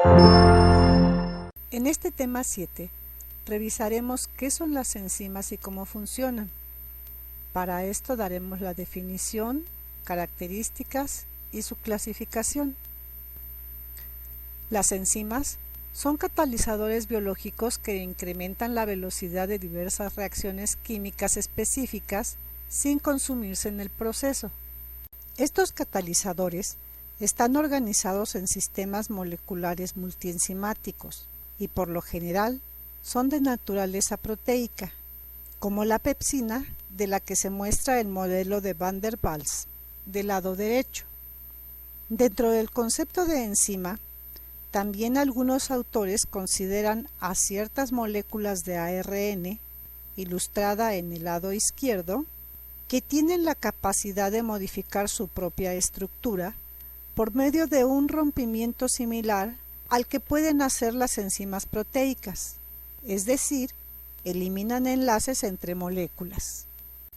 En este tema 7, revisaremos qué son las enzimas y cómo funcionan. Para esto daremos la definición, características y su clasificación. Las enzimas son catalizadores biológicos que incrementan la velocidad de diversas reacciones químicas específicas sin consumirse en el proceso. Estos catalizadores están organizados en sistemas moleculares multienzimáticos y por lo general son de naturaleza proteica, como la pepsina de la que se muestra el modelo de Van der Waals del lado derecho. Dentro del concepto de enzima, también algunos autores consideran a ciertas moléculas de ARN, ilustrada en el lado izquierdo, que tienen la capacidad de modificar su propia estructura por medio de un rompimiento similar al que pueden hacer las enzimas proteicas, es decir, eliminan enlaces entre moléculas.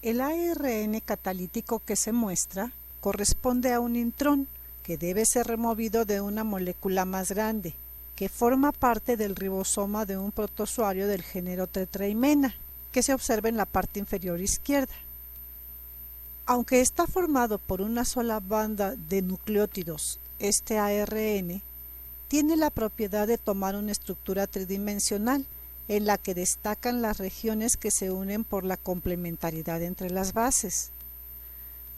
El ARN catalítico que se muestra corresponde a un intrón que debe ser removido de una molécula más grande, que forma parte del ribosoma de un protozoario del género tetraimena, que se observa en la parte inferior izquierda. Aunque está formado por una sola banda de nucleótidos, este ARN tiene la propiedad de tomar una estructura tridimensional, en la que destacan las regiones que se unen por la complementariedad entre las bases.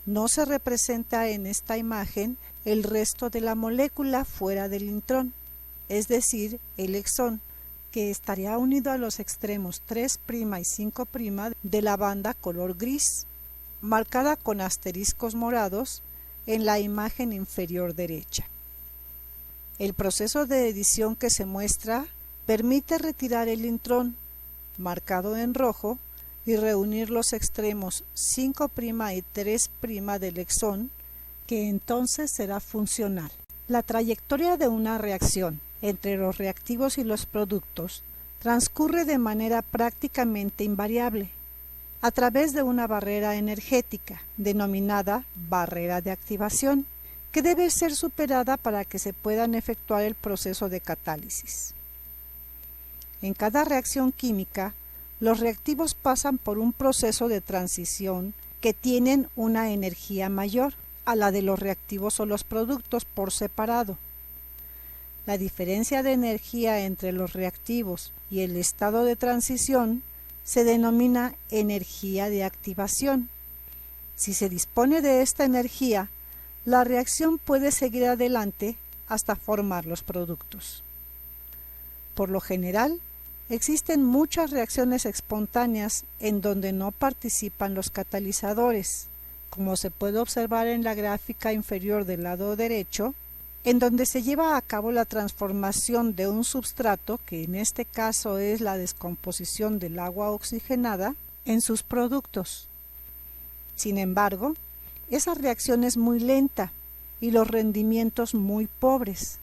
No se representa en esta imagen el resto de la molécula fuera del intrón, es decir, el exón, que estaría unido a los extremos 3' y 5' de la banda color gris, marcada con asteriscos morados en la imagen inferior derecha. El proceso de edición que se muestra permite retirar el intrón, marcado en rojo, y reunir los extremos 5' y 3' del exón, que entonces será funcional. La trayectoria de una reacción entre los reactivos y los productos transcurre de manera prácticamente invariable, a través de una barrera energética, denominada barrera de activación, que debe ser superada para que se puedan efectuar el proceso de catálisis. En cada reacción química, los reactivos pasan por un proceso de transición que tienen una energía mayor a la de los reactivos o los productos por separado. La diferencia de energía entre los reactivos y el estado de transición se denomina energía de activación. Si se dispone de esta energía, la reacción puede seguir adelante hasta formar los productos. Por lo general, existen muchas reacciones espontáneas en donde no participan los catalizadores, como se puede observar en la gráfica inferior del lado derecho, en donde se lleva a cabo la transformación de un substrato, que en este caso es la descomposición del agua oxigenada, en sus productos. Sin embargo, esa reacción es muy lenta y los rendimientos muy pobres.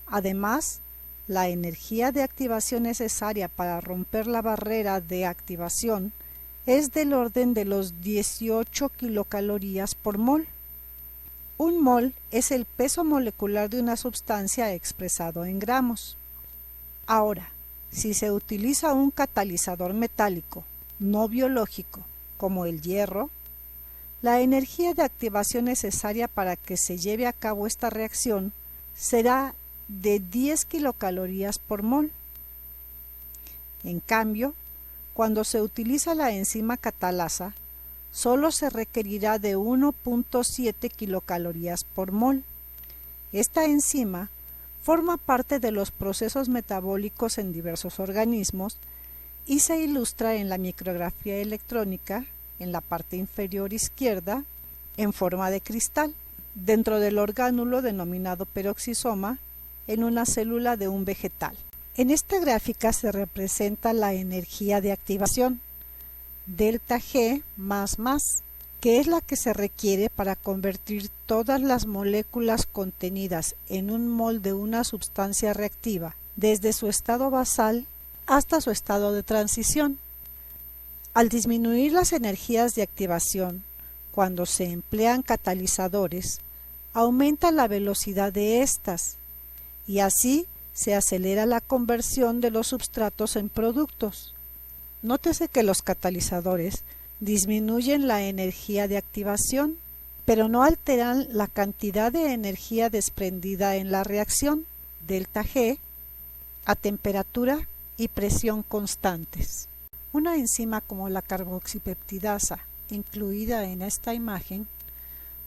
Además, la energía de activación necesaria para romper la barrera de activación es del orden de los 18 kilocalorías por mol. Un mol es el peso molecular de una sustancia expresado en gramos. Ahora, si se utiliza un catalizador metálico no biológico, como el hierro, la energía de activación necesaria para que se lleve a cabo esta reacción será de 10 kilocalorías por mol. En cambio, cuando se utiliza la enzima catalasa, solo se requerirá de 1.7 kilocalorías por mol. Esta enzima forma parte de los procesos metabólicos en diversos organismos y se ilustra en la micrografía electrónica, en la parte inferior izquierda, en forma de cristal, dentro del orgánulo denominado peroxisoma, en una célula de un vegetal. En esta gráfica se representa la energía de activación, delta G más, que es la que se requiere para convertir todas las moléculas contenidas en un mol de una sustancia reactiva, desde su estado basal hasta su estado de transición. Al disminuir las energías de activación, cuando se emplean catalizadores, aumenta la velocidad de estas, y así se acelera la conversión de los substratos en productos. Nótese que los catalizadores disminuyen la energía de activación, pero no alteran la cantidad de energía desprendida en la reacción, delta G, a temperatura y presión constantes. Una enzima como la carboxipeptidasa, incluida en esta imagen,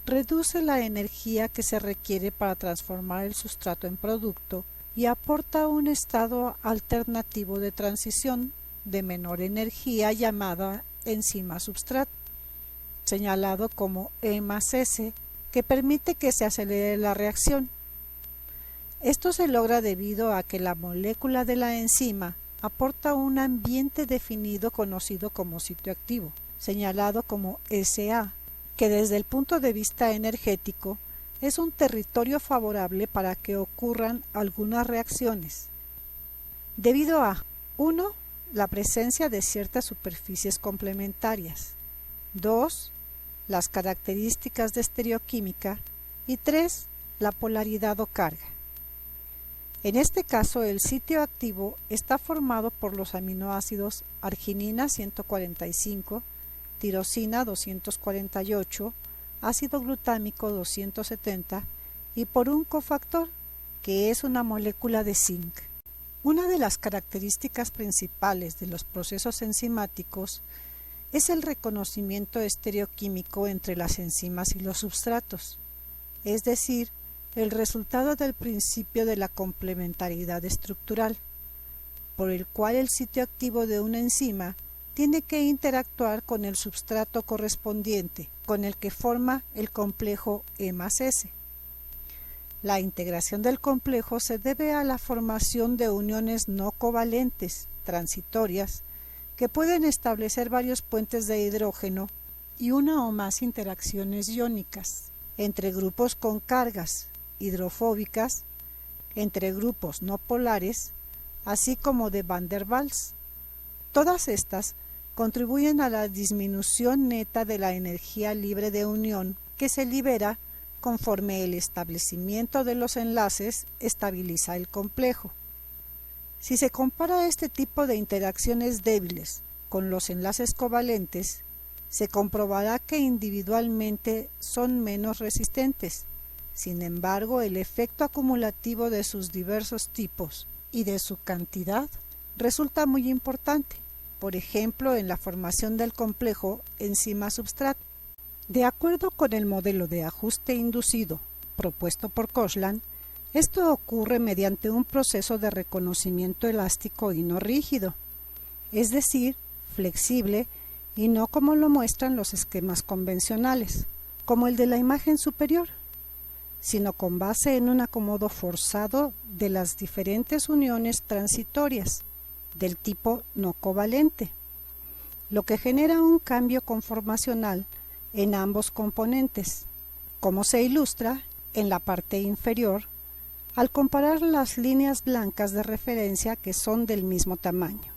reduce la energía que se requiere para transformar el sustrato en producto y aporta un estado alternativo de transición de menor energía llamada enzima substrato, señalado como E+S, que permite que se acelere la reacción. Esto se logra debido a que la molécula de la enzima aporta un ambiente definido conocido como sitio activo, señalado como SA, que desde el punto de vista energético es un territorio favorable para que ocurran algunas reacciones, debido a 1. La presencia de ciertas superficies complementarias, 2. Las características de estereoquímica y 3. La polaridad o carga. En este caso, el sitio activo está formado por los aminoácidos arginina 145, tirosina 248, ácido glutámico 270 y por un cofactor, que es una molécula de zinc. Una de las características principales de los procesos enzimáticos es el reconocimiento estereoquímico entre las enzimas y los substratos, es decir, el resultado del principio de la complementariedad estructural, por el cual el sitio activo de una enzima tiene que interactuar con el substrato correspondiente, con el que forma el complejo E+S. La integración del complejo se debe a la formación de uniones no covalentes, transitorias, que pueden establecer varios puentes de hidrógeno y una o más interacciones iónicas entre grupos con cargas hidrofóbicas, entre grupos no polares, así como de Van der Waals. Todas estas contribuyen a la disminución neta de la energía libre de unión que se libera conforme el establecimiento de los enlaces estabiliza el complejo. Si se compara este tipo de interacciones débiles con los enlaces covalentes, se comprobará que individualmente son menos resistentes. Sin embargo, el efecto acumulativo de sus diversos tipos y de su cantidad resulta muy importante, por ejemplo, en la formación del complejo enzima-substrato. De acuerdo con el modelo de ajuste inducido propuesto por Koshland, esto ocurre mediante un proceso de reconocimiento elástico y no rígido, es decir, flexible y no como lo muestran los esquemas convencionales, como el de la imagen superior, sino con base en un acomodo forzado de las diferentes uniones transitorias del tipo no covalente, lo que genera un cambio conformacional en ambos componentes, como se ilustra en la parte inferior al comparar las líneas blancas de referencia que son del mismo tamaño.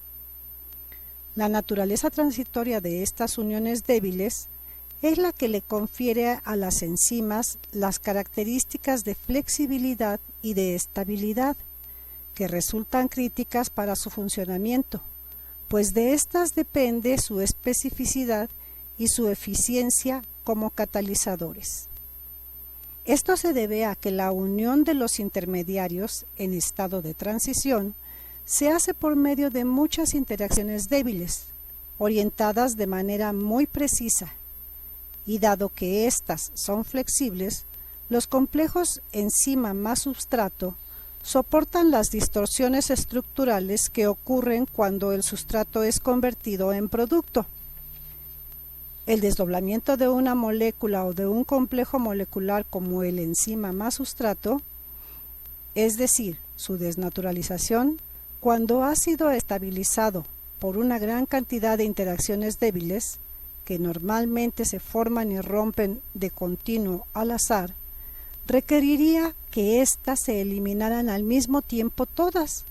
La naturaleza transitoria de estas uniones débiles es la que le confiere a las enzimas las características de flexibilidad y de estabilidad, que resultan críticas para su funcionamiento, pues de estas depende su especificidad y su eficiencia como catalizadores. Esto se debe a que la unión de los intermediarios en estado de transición se hace por medio de muchas interacciones débiles, orientadas de manera muy precisa, y dado que éstas son flexibles, los complejos enzima más substrato soportan las distorsiones estructurales que ocurren cuando el sustrato es convertido en producto. El desdoblamiento de una molécula o de un complejo molecular como el enzima más sustrato, es decir, su desnaturalización, cuando ha sido estabilizado por una gran cantidad de interacciones débiles, que normalmente se forman y rompen de continuo al azar, requeriría que éstas se eliminaran al mismo tiempo todas,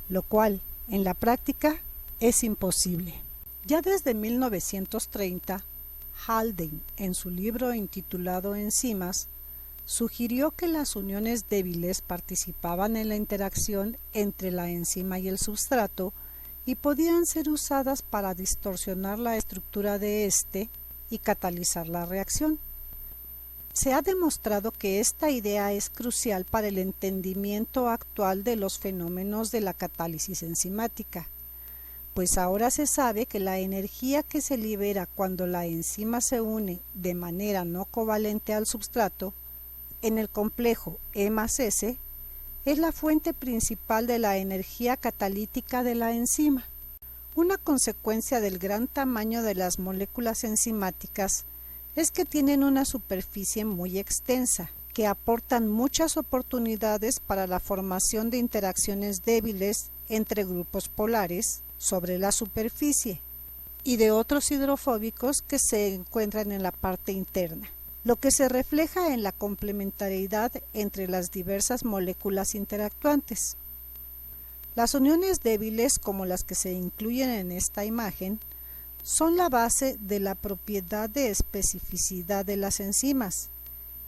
lo cual, en la práctica, es imposible. Ya desde 1930, Haldane, en su libro intitulado Enzimas, sugirió que las uniones débiles participaban en la interacción entre la enzima y el substrato y podían ser usadas para distorsionar la estructura de éste y catalizar la reacción. Se ha demostrado que esta idea es crucial para el entendimiento actual de los fenómenos de la catálisis enzimática, pues ahora se sabe que la energía que se libera cuando la enzima se une de manera no covalente al substrato en el complejo E+S es la fuente principal de la energía catalítica de la enzima. Una consecuencia del gran tamaño de las moléculas enzimáticas es que tienen una superficie muy extensa, que aportan muchas oportunidades para la formación de interacciones débiles entre grupos polares sobre la superficie y de otros hidrofóbicos que se encuentran en la parte interna, lo que se refleja en la complementariedad entre las diversas moléculas interactuantes. Las uniones débiles, como las que se incluyen en esta imagen, son la base de la propiedad de especificidad de las enzimas,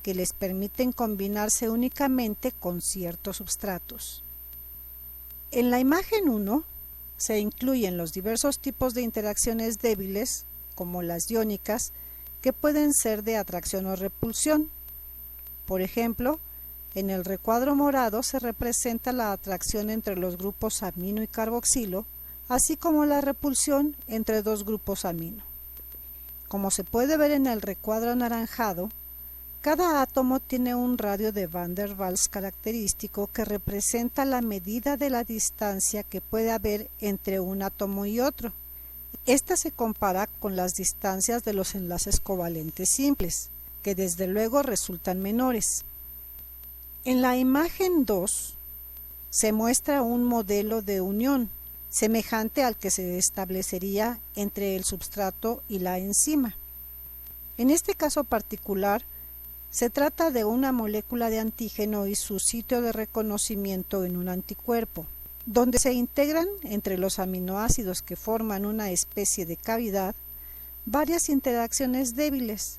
que les permiten combinarse únicamente con ciertos substratos. En la imagen 1 se incluyen los diversos tipos de interacciones débiles, como las iónicas, que pueden ser de atracción o repulsión. Por ejemplo, en el recuadro morado se representa la atracción entre los grupos amino y carboxilo, así como la repulsión entre dos grupos amino. Como se puede ver en el recuadro anaranjado, cada átomo tiene un radio de Van der Waals característico que representa la medida de la distancia que puede haber entre un átomo y otro. Esta se compara con las distancias de los enlaces covalentes simples, que desde luego resultan menores. En la imagen 2 se muestra un modelo de unión, semejante al que se establecería entre el substrato y la enzima. En este caso particular, se trata de una molécula de antígeno y su sitio de reconocimiento en un anticuerpo, donde se integran entre los aminoácidos que forman una especie de cavidad varias interacciones débiles.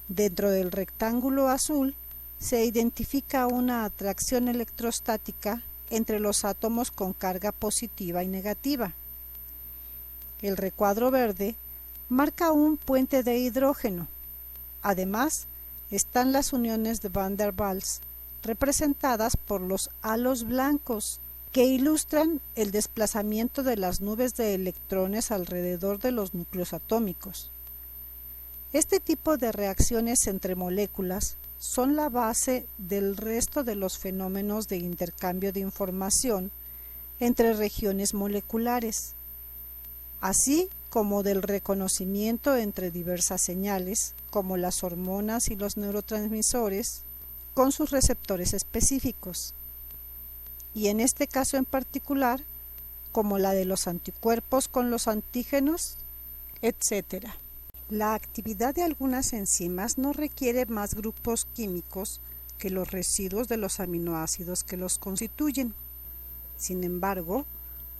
Dentro del rectángulo azul se identifica una atracción electrostática entre los átomos con carga positiva y negativa. El recuadro verde marca un puente de hidrógeno. Además, están las uniones de Van der Waals, representadas por los halos blancos, que ilustran el desplazamiento de las nubes de electrones alrededor de los núcleos atómicos. Este tipo de reacciones entre moléculas son la base del resto de los fenómenos de intercambio de información entre regiones moleculares, así como del reconocimiento entre diversas señales, como las hormonas y los neurotransmisores, con sus receptores específicos, y en este caso en particular, como la de los anticuerpos con los antígenos, etc. La actividad de algunas enzimas no requiere más grupos químicos que los residuos de los aminoácidos que los constituyen. Sin embargo,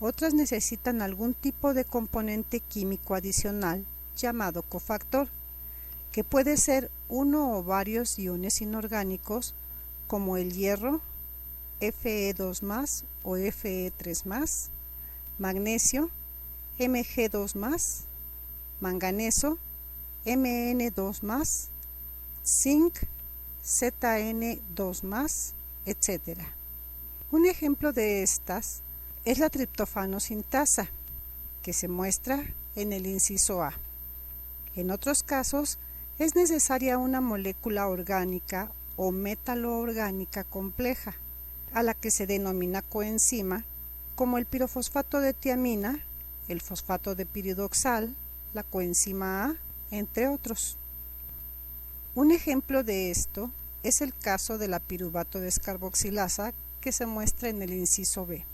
otras necesitan algún tipo de componente químico adicional llamado cofactor, que puede ser uno o varios iones inorgánicos como el hierro, Fe2+ o Fe3+, magnesio, Mg2+, manganeso, Mn2+, zinc, Zn2+, etc. Un ejemplo de estas es la triptófano sintasa, que se muestra en el inciso A. En otros casos, es necesaria una molécula orgánica o metaloorgánica compleja, a la que se denomina coenzima, como el pirofosfato de tiamina, el fosfato de piridoxal, la coenzima A, entre otros. Un ejemplo de esto es el caso de la piruvato descarboxilasa, que se muestra en el inciso B.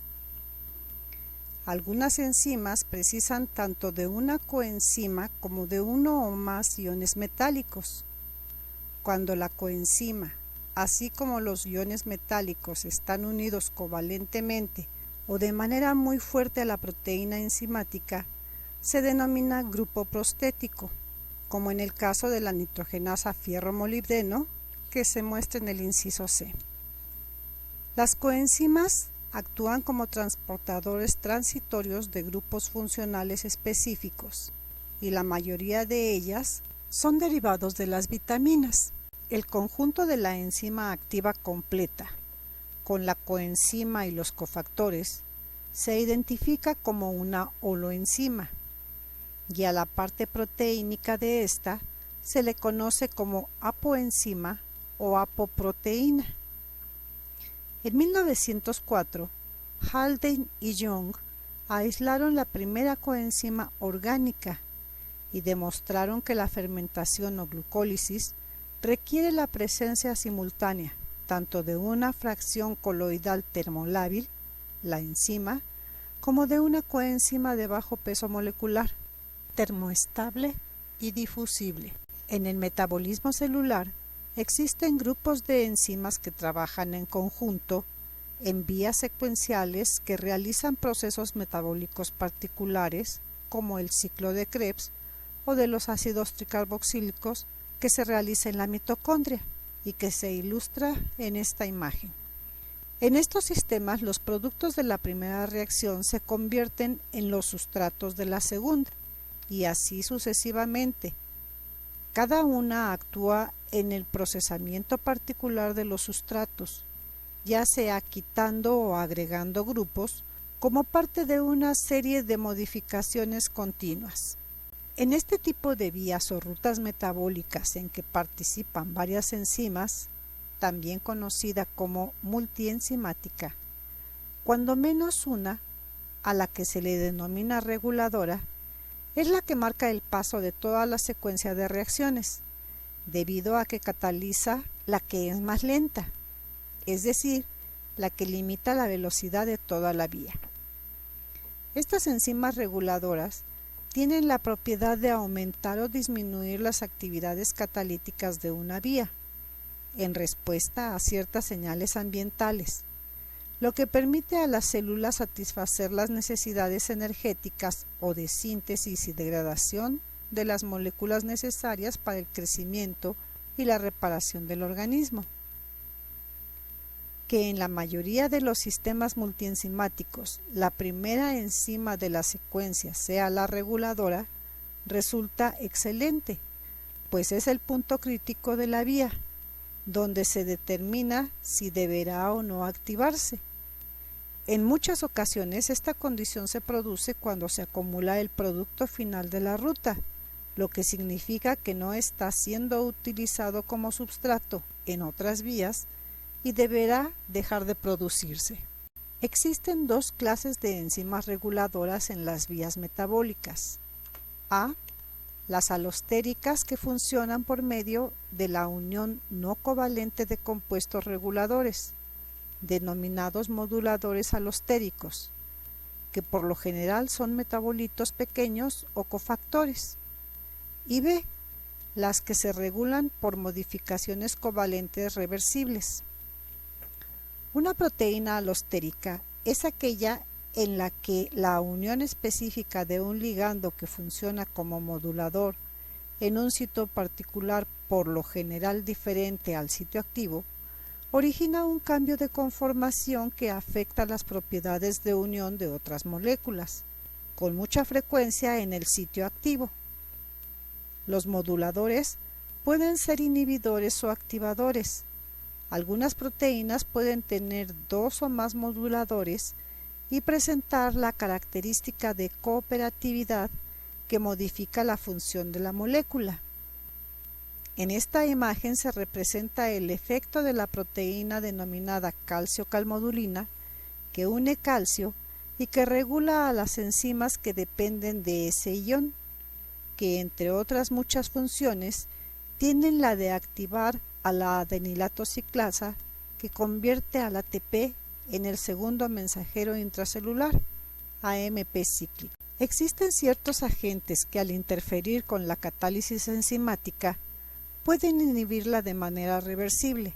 Algunas enzimas precisan tanto de una coenzima como de uno o más iones metálicos. Cuando la coenzima, así como los iones metálicos, están unidos covalentemente o de manera muy fuerte a la proteína enzimática, se denomina grupo prostético, como en el caso de la nitrogenasa fierro-molibdeno que se muestra en el inciso C. Las coenzimas actúan como transportadores transitorios de grupos funcionales específicos y la mayoría de ellas son derivados de las vitaminas. El conjunto de la enzima activa completa con la coenzima y los cofactores se identifica como una holoenzima y a la parte proteínica de esta se le conoce como apoenzima o apoproteína. En 1904, Haldane y Young aislaron la primera coenzima orgánica y demostraron que la fermentación o glucólisis requiere la presencia simultánea tanto de una fracción coloidal termolábil, la enzima, como de una coenzima de bajo peso molecular, termoestable y difusible. En el metabolismo celular existen grupos de enzimas que trabajan en conjunto en vías secuenciales que realizan procesos metabólicos particulares, como el ciclo de Krebs o de los ácidos tricarboxílicos que se realiza en la mitocondria y que se ilustra en esta imagen. En estos sistemas, los productos de la primera reacción se convierten en los sustratos de la segunda, y así sucesivamente. Cada una actúa en el procesamiento particular de los sustratos, ya sea quitando o agregando grupos, como parte de una serie de modificaciones continuas. En este tipo de vías o rutas metabólicas en que participan varias enzimas, también conocida como multienzimática, cuando menos una, a la que se le denomina reguladora, es la que marca el paso de toda la secuencia de reacciones, debido a que cataliza la que es más lenta, es decir, la que limita la velocidad de toda la vía. Estas enzimas reguladoras tienen la propiedad de aumentar o disminuir las actividades catalíticas de una vía, en respuesta a ciertas señales ambientales, lo que permite a las células satisfacer las necesidades energéticas o de síntesis y degradación de las moléculas necesarias para el crecimiento y la reparación del organismo. Que en la mayoría de los sistemas multienzimáticos la primera enzima de la secuencia sea la reguladora resulta excelente, pues es el punto crítico de la vía, donde se determina si deberá o no activarse. En muchas ocasiones esta condición se produce cuando se acumula el producto final de la ruta, lo que significa que no está siendo utilizado como substrato en otras vías y deberá dejar de producirse. Existen dos clases de enzimas reguladoras en las vías metabólicas. A. Las alostéricas, que funcionan por medio de la unión no covalente de compuestos reguladores, denominados moduladores alostéricos, que por lo general son metabolitos pequeños o cofactores. Y B. Las que se regulan por modificaciones covalentes reversibles. Una proteína alostérica es aquella en la que la unión específica de un ligando que funciona como modulador en un sitio particular, por lo general diferente al sitio activo, origina un cambio de conformación que afecta las propiedades de unión de otras moléculas, con mucha frecuencia en el sitio activo. Los moduladores pueden ser inhibidores o activadores. Algunas proteínas pueden tener dos o más moduladores y presentar la característica de cooperatividad que modifica la función de la molécula. En esta imagen se representa el efecto de la proteína denominada calcio-calmodulina, que une calcio y que regula a las enzimas que dependen de ese ion, que entre otras muchas funciones tienen la de activar a la adenilato ciclasa, que convierte al ATP en el segundo mensajero intracelular, AMP cíclico. Existen ciertos agentes que al interferir con la catálisis enzimática pueden inhibirla de manera reversible,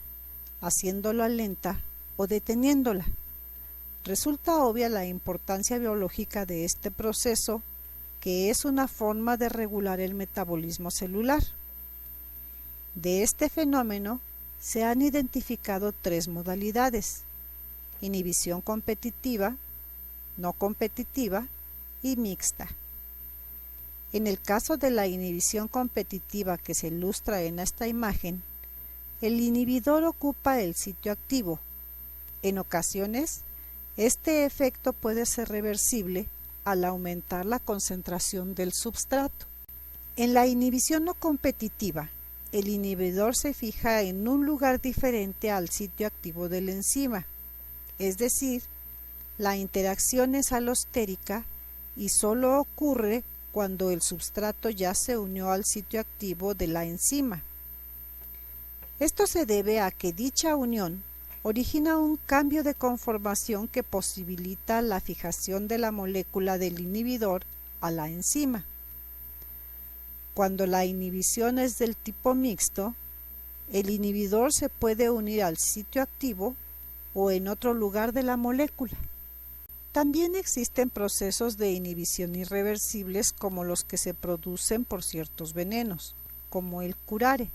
haciéndola lenta o deteniéndola. Resulta obvia la importancia biológica de este proceso, que es una forma de regular el metabolismo celular. De este fenómeno se han identificado tres modalidades: inhibición competitiva, no competitiva y mixta. En el caso de la inhibición competitiva que se ilustra en esta imagen, el inhibidor ocupa el sitio activo. En ocasiones, este efecto puede ser reversible al aumentar la concentración del substrato. En la inhibición no competitiva, el inhibidor se fija en un lugar diferente al sitio activo de la enzima, es decir, la interacción es alostérica y solo ocurre cuando el substrato ya se unió al sitio activo de la enzima. Esto se debe a que dicha unión origina un cambio de conformación que posibilita la fijación de la molécula del inhibidor a la enzima. Cuando la inhibición es del tipo mixto, el inhibidor se puede unir al sitio activo o en otro lugar de la molécula. También existen procesos de inhibición irreversibles como los que se producen por ciertos venenos, como el curare,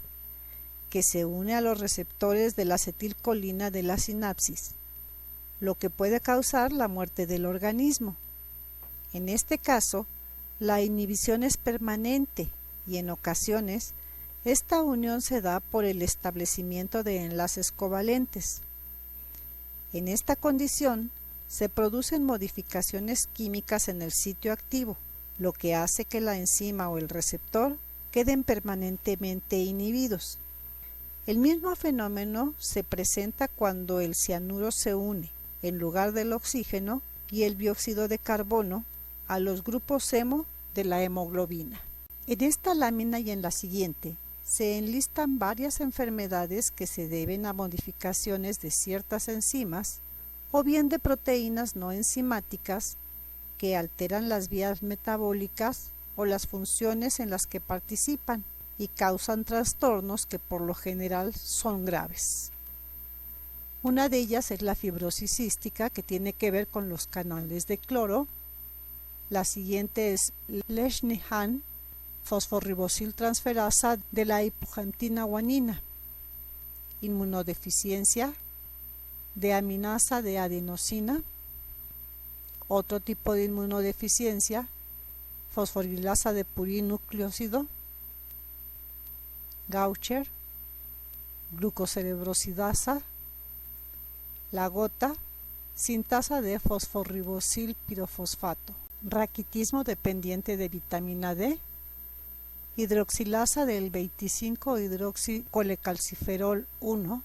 que se une a los receptores de la acetilcolina de la sinapsis, lo que puede causar la muerte del organismo. En este caso, la inhibición es permanente y en ocasiones esta unión se da por el establecimiento de enlaces covalentes. En esta condición, se producen modificaciones químicas en el sitio activo, lo que hace que la enzima o el receptor queden permanentemente inhibidos. El mismo fenómeno se presenta cuando el cianuro se une, en lugar del oxígeno y el dióxido de carbono, a los grupos hemo de la hemoglobina. En esta lámina y en la siguiente, se enlistan varias enfermedades que se deben a modificaciones de ciertas enzimas o bien de proteínas no enzimáticas que alteran las vías metabólicas o las funciones en las que participan y causan trastornos que por lo general son graves. Una de ellas es la fibrosis cística, que tiene que ver con los canales de cloro. La siguiente es Leishman fosforibosiltransferasa de la hipoxantina guanina, inmunodeficiencia de aminasa de adenosina, otro tipo de inmunodeficiencia, fosforilasa de purinúcleósido, Gaucher, glucocerebrosidasa, la gota, sintasa de fosforibosilpirofosfato, raquitismo dependiente de vitamina D, hidroxilasa del 25-hidroxicolecalciferol 1,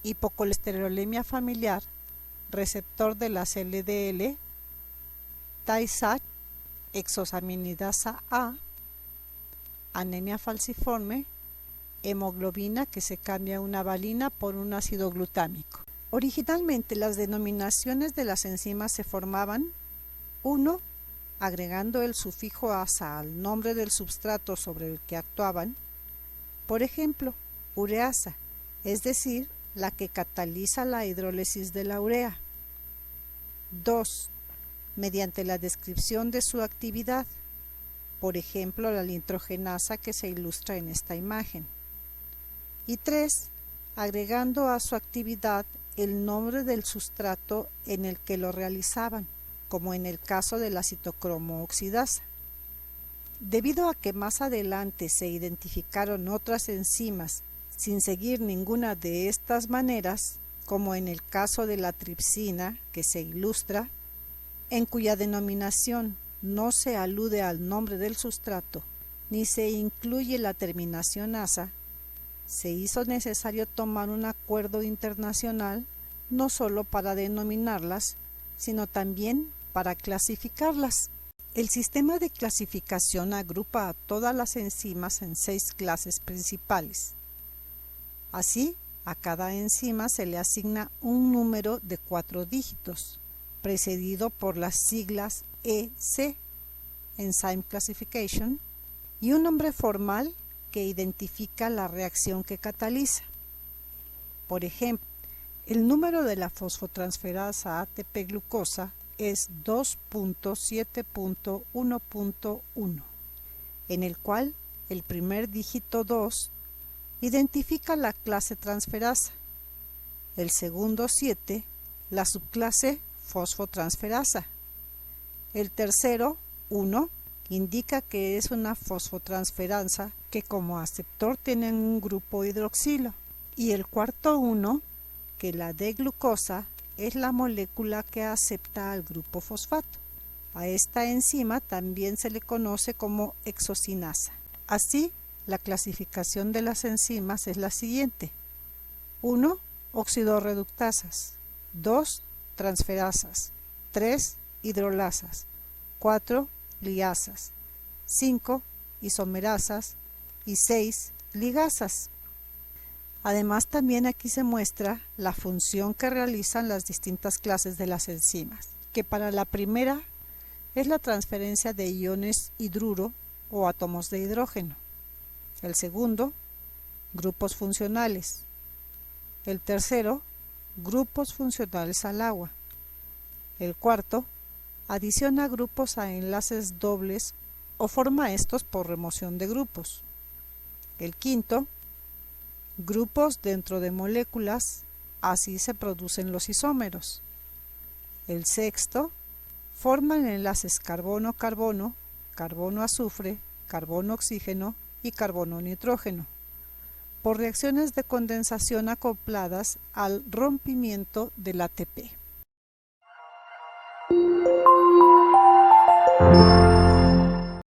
hipocolesterolemia familiar, receptor de las LDL, TAISAC, exosaminidasa A, anemia falciforme, hemoglobina que se cambia una valina por un ácido glutámico. Originalmente las denominaciones de las enzimas se formaban 1. Agregando el sufijo asa al nombre del substrato sobre el que actuaban, por ejemplo, ureasa, es decir, la que cataliza la hidrólisis de la urea. 2. Mediante la descripción de su actividad, por ejemplo, la nitrogenasa que se ilustra en esta imagen. Y 3. Agregando a su actividad el nombre del sustrato en el que lo realizaban, como en el caso de la citocromo-oxidasa. Debido a que más adelante se identificaron otras enzimas sin seguir ninguna de estas maneras, como en el caso de la tripsina que se ilustra, en cuya denominación no se alude al nombre del sustrato ni se incluye la terminación asa, se hizo necesario tomar un acuerdo internacional no solo para denominarlas, sino también para clasificarlas. El sistema de clasificación agrupa a todas las enzimas en 6 clases principales. Así, a cada enzima se le asigna un número de 4 dígitos, precedido por las siglas EC, Enzyme Classification, y un nombre formal que identifica la reacción que cataliza. Por ejemplo, el número de la fosfotransferasa ATP-glucosa es 2.7.1.1, en el cual el primer dígito 2 identifica la clase transferasa. El segundo 7, la subclase fosfotransferasa. El tercero 1 indica que es una fosfotransferasa que como aceptor tiene un grupo hidroxilo. Y el cuarto 1, que la D-glucosa es la molécula que acepta al grupo fosfato. A esta enzima también se le conoce como hexocinasa. Así, la clasificación de las enzimas es la siguiente: 1. Oxidorreductasas. 2. Transferasas. 3. Hidrolasas. 4. Liasas. 5. Isomerasas. Y 6. Ligasas. Además, también aquí se muestra la función que realizan las distintas clases de las enzimas, que para la primera es la transferencia de iones hidruro o átomos de hidrógeno. El segundo, grupos funcionales. El tercero, grupos funcionales al agua. El cuarto, adiciona grupos a enlaces dobles o forma estos por remoción de grupos. El quinto, grupos dentro de moléculas, así se producen los isómeros. El sexto, forman enlaces carbono-carbono, carbono-azufre, carbono-oxígeno y carbono-nitrógeno, por reacciones de condensación acopladas al rompimiento del ATP.